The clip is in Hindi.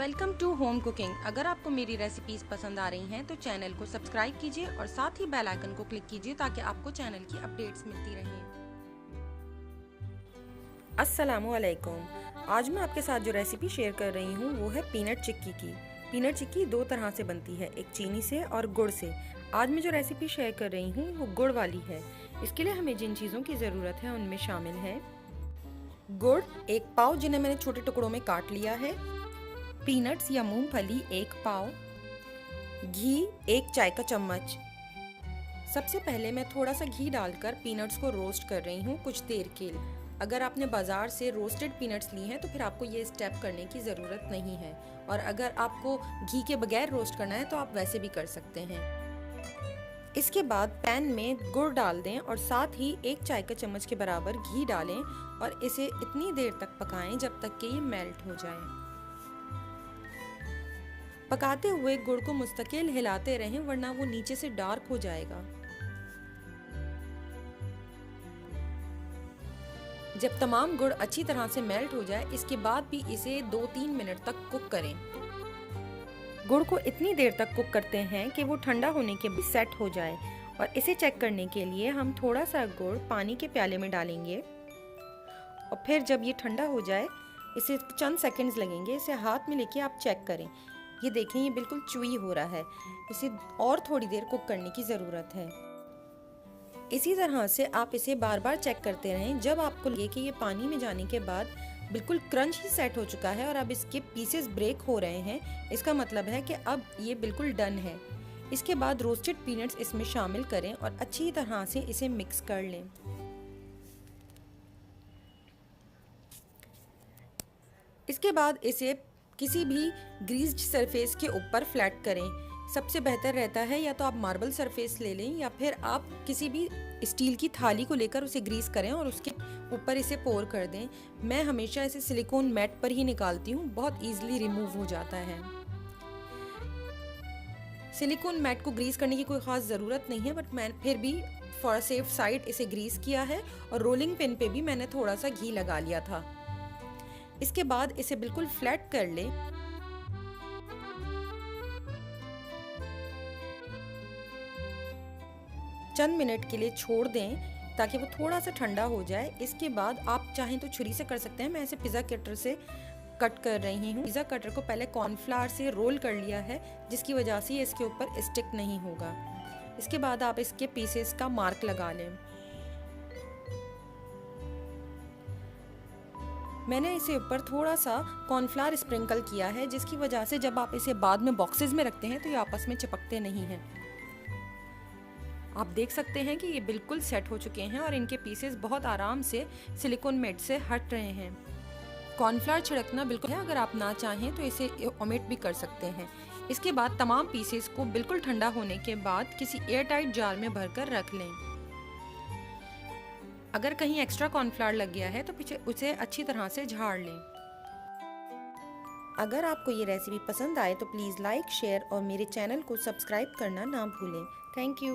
Welcome to home cooking. अगर आपको मेरी रेसिपीज पसंद आ रही हैं तो चैनल को सब्सक्राइब कीजिए और साथ ही बेल आइकन को क्लिक कीजिए ताकि आपको चैनल की अपडेट्स मिलती रहें। अस्सलामुअलैकुम। आज मैं आपके साथ जो रेसिपी शेयर कर रही हूँ वो है पीनट चिक्की की। पीनट चिक्की दो तरह से बनती है, एक चीनी से और गुड़ से। आज मैं जो रेसिपी शेयर कर रही हूँ वो गुड़ वाली है। इसके लिए हमें जिन चीज़ों की ज़रूरत है उनमें शामिल है गुड़ 1 पाव जिन्हें मैंने छोटे टुकड़ों में काट लिया है, पीनट्स या मूंगफली 1 पाव, घी 1 चाय का चम्मच। सबसे पहले मैं थोड़ा सा घी डालकर पीनट्स को रोस्ट कर रही हूँ कुछ देर के लिए। अगर आपने बाज़ार से रोस्टेड पीनट्स ली हैं तो फिर आपको ये स्टेप करने की ज़रूरत नहीं है, और अगर आपको घी के बगैर रोस्ट करना है तो आप वैसे भी कर सकते हैं। इसके बाद पैन में गुड़ डाल दें और साथ ही 1 चाय का चम्मच के बराबर घी डालें और इसे इतनी देर तक पकाएं जब तक कि ये मेल्ट हो जाए। पकाते हुए गुड़ को मुस्तकिल हिलाते रहें वरना वो नीचे से डार्क हो जाएगा। जब तमाम गुड़ अच्छी तरह से मेल्ट हो जाए इसके बाद भी इसे 2-3 मिनट तक कुक करें। गुड़ को इतनी देर तक कुक करते हैं कि वो ठंडा होने के बाद सेट हो जाए, और इसे चेक करने के लिए हम थोड़ा सा गुड़ पानी के प्याले में डालेंगे और फिर जब ये ठंडा हो जाए इसे चंद सेकंड्स लगेंगे, इसे हाथ में लेके आप चेक करें। ये देखें ये बिल्कुल चुई हो रहा है, इसे और थोड़ी देर कुक करने की ज़रूरत है। इसी तरह से आप इसे बार बार चेक करते रहें। जब आपको लगे कि ये पानी में जाने के बाद बिल्कुल क्रंच ही सेट हो चुका है और अब इसके पीसेस ब्रेक हो रहे हैं, इसका मतलब है कि अब ये बिल्कुल डन है। इसके बाद रोस्टेड पीनट्स इसमें शामिल करें और अच्छी तरह से इसे मिक्स कर लें। इसके बाद इसे किसी भी ग्रीस्ड सरफेस के ऊपर फ्लैट करें। सबसे बेहतर रहता है या तो आप मार्बल सरफेस ले लें या फिर आप किसी भी स्टील की थाली को लेकर उसे ग्रीस करें और उसके ऊपर इसे पोर कर दें। मैं हमेशा इसे सिलिकॉन मैट पर ही निकालती हूँ, बहुत इजीली रिमूव हो जाता है। सिलिकॉन मैट को ग्रीस करने की कोई ख़ास ज़रूरत नहीं है, बट मैं फिर भी फॉर सेफ साइड इसे ग्रीस किया है और रोलिंग पिन पे भी मैंने थोड़ा सा घी लगा लिया था। इसके बाद इसे बिल्कुल फ्लैट कर लें। चंद मिनट के लिए छोड़ दें ताकि वो थोड़ा सा ठंडा हो जाए। इसके बाद आप चाहें तो छुरी से कर सकते हैं, मैं इसे पिज़्ज़ा कटर से कट कर रही हूँ। पिज़्ज़ा कटर को पहले कॉर्नफ्लावर से रोल कर लिया है जिसकी वजह से ये इसके ऊपर स्टिक नहीं होगा। इसके बाद आप इसके पीसेस का मार्क लगा लें। मैंने इसे ऊपर थोड़ा सा कॉर्नफ्लावर स्प्रिंकल किया है जिसकी वजह से जब आप इसे बाद में बॉक्सेस में रखते हैं तो ये आपस में चिपकते नहीं हैं। आप देख सकते हैं कि ये बिल्कुल सेट हो चुके हैं और इनके पीसेस बहुत आराम से सिलिकॉन मैट से हट रहे हैं। कॉर्नफ्लावर छिड़कना बिल्कुल है, अगर आप ना चाहें तो इसे ओमिट भी कर सकते हैं। इसके बाद तमाम पीसेस को बिल्कुल ठंडा होने के बाद किसी एयर टाइट जार में भरकर रख लें। अगर कहीं एक्स्ट्रा कॉर्नफ्लावर लग गया है तो पीछे उसे अच्छी तरह से झाड़ लें। अगर आपको ये रेसिपी पसंद आए तो प्लीज़ लाइक, शेयर और मेरे चैनल को सब्सक्राइब करना ना भूलें। Thank you.